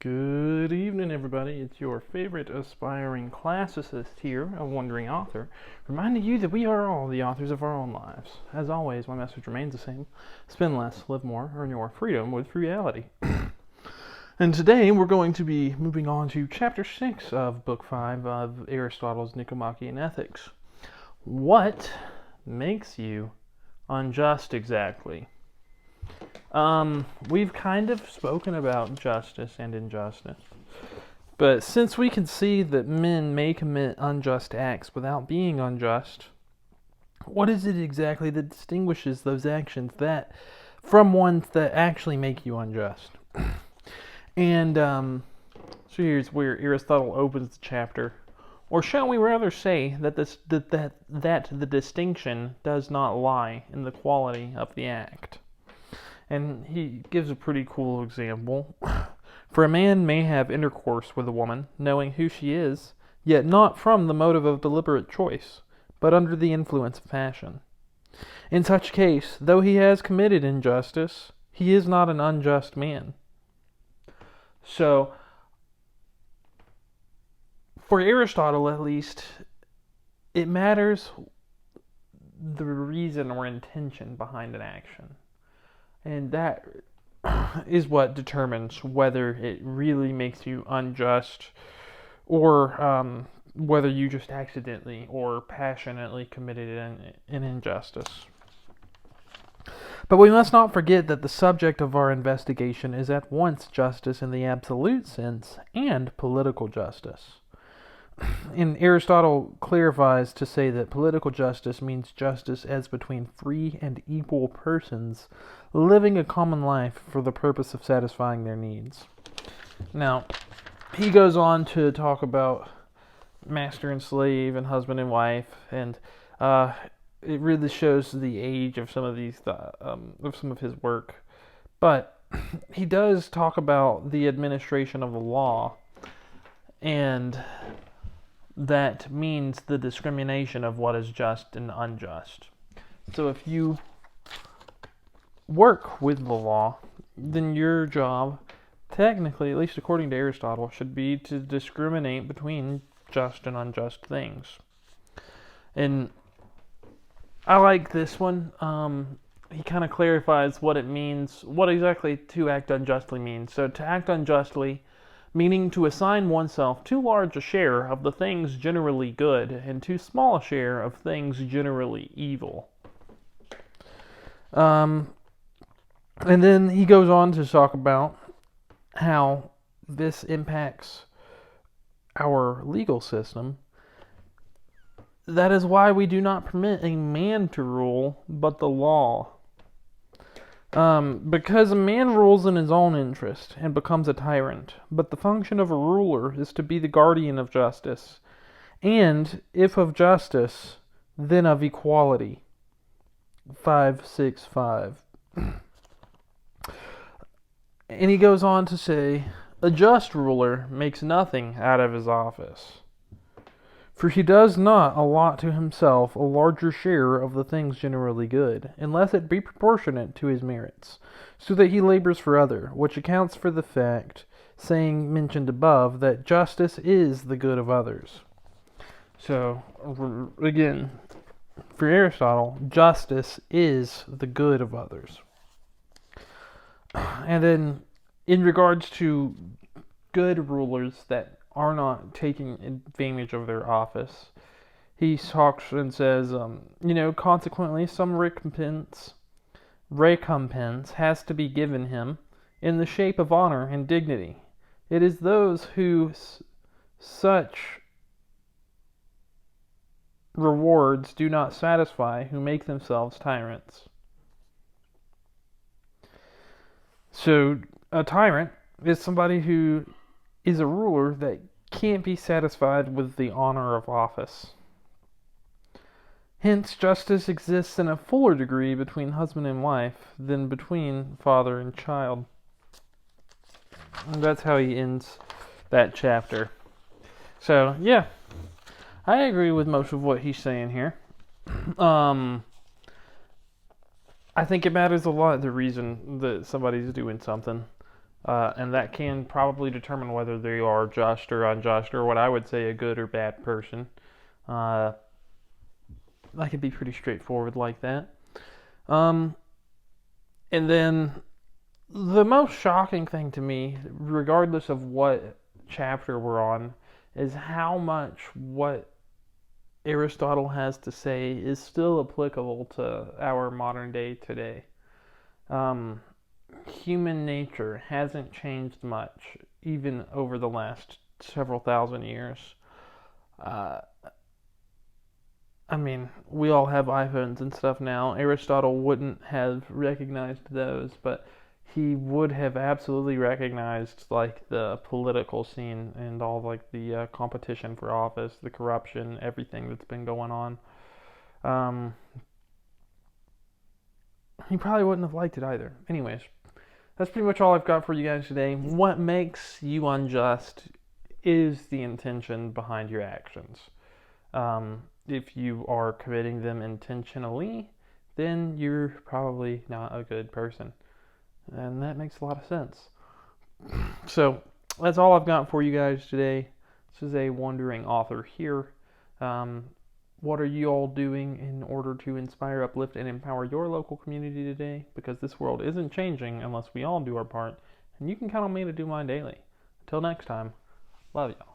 Good evening, everybody. It's your favorite aspiring classicist here, a wandering author, reminding you that we are all the authors of our own lives. As always, my message remains the same: spend less, live more, earn your freedom with frugality. And today we're going to be moving on to Chapter 6 of Book 5 of Aristotle's Nicomachean Ethics. What makes you unjust exactly? We've kind of spoken about justice and injustice, but since we can see that men may commit unjust acts without being unjust, what is it exactly that distinguishes those actions that from ones that actually make you unjust? And so here's where Aristotle opens the chapter. Or shall we rather say that the distinction does not lie in the quality of the act? And he gives a pretty cool example. For a man may have intercourse with a woman, knowing who she is, yet not from the motive of deliberate choice, but under the influence of passion. In such case, though he has committed injustice, he is not an unjust man. So, for Aristotle at least, it matters the reason or intention behind an action. And that is what determines whether it really makes you unjust or whether you just accidentally or passionately committed an injustice. But we must not forget that the subject of our investigation is at once justice in the absolute sense and political justice. And Aristotle clarifies to say that political justice means justice as between free and equal persons living a common life for the purpose of satisfying their needs. Now, he goes on to talk about master and slave and husband and wife, and it really shows the age of some of these of some of his work. But he does talk about the administration of the law, and that means the discrimination of what is just and unjust. So if you work with the law, then your job, technically, at least according to Aristotle, should be to discriminate between just and unjust things. And I like this one. He kind of clarifies what it means, what exactly to act unjustly means. So to act unjustly, meaning to assign oneself too large a share of the things generally good and too small a share of things generally evil. And then he goes on to talk about how this impacts our legal system. That is why we do not permit a man to rule, but the law. Because a man rules in his own interest and becomes a tyrant, but the function of a ruler is to be the guardian of justice, and if of justice, then of equality. 565. And he goes on to say, a just ruler makes nothing out of his office, for he does not allot to himself a larger share of the things generally good, unless it be proportionate to his merits, so that he labors for other, which accounts for the fact, saying mentioned above, that justice is the good of others. So, again, for Aristotle, justice is the good of others. And then, in regards to good rulers that are not taking advantage of their office, he talks and says, consequently, some recompense has to be given him in the shape of honor and dignity. It is those who such rewards do not satisfy who make themselves tyrants. So, a tyrant is somebody who is a ruler that can't be satisfied with the honor of office. Hence, justice exists in a fuller degree between husband and wife than between father and child. And that's how he ends that chapter. So, yeah, I agree with most of what he's saying here. I think it matters a lot the reason that somebody's doing something. And that can probably determine whether they are just or unjust, or what I would say a good or bad person. Uh, I can be pretty straightforward like that. Um, and then the most shocking thing to me, regardless of what chapter we're on, is how much what Aristotle has to say is still applicable to our modern day today. Um, Human nature hasn't changed much, even over the last several thousand years. Uh, I mean, we all have iPhones and stuff now. Aristotle wouldn't have recognized those, but he would have absolutely recognized like the political scene and all like the competition for office, the corruption, everything that's been going on. Um, he probably wouldn't have liked it either. Anyways, that's pretty much all I've got for you guys today. What makes you unjust is the intention behind your actions. If you are committing them intentionally, then you're probably not a good person. And that makes a lot of sense. So, that's all I've got for you guys today. This is a wandering author here. Um, what are you all doing in order to inspire, uplift, and empower your local community today? Because this world isn't changing unless we all do our part. And you can count on me to do mine daily. Until next time, love y'all.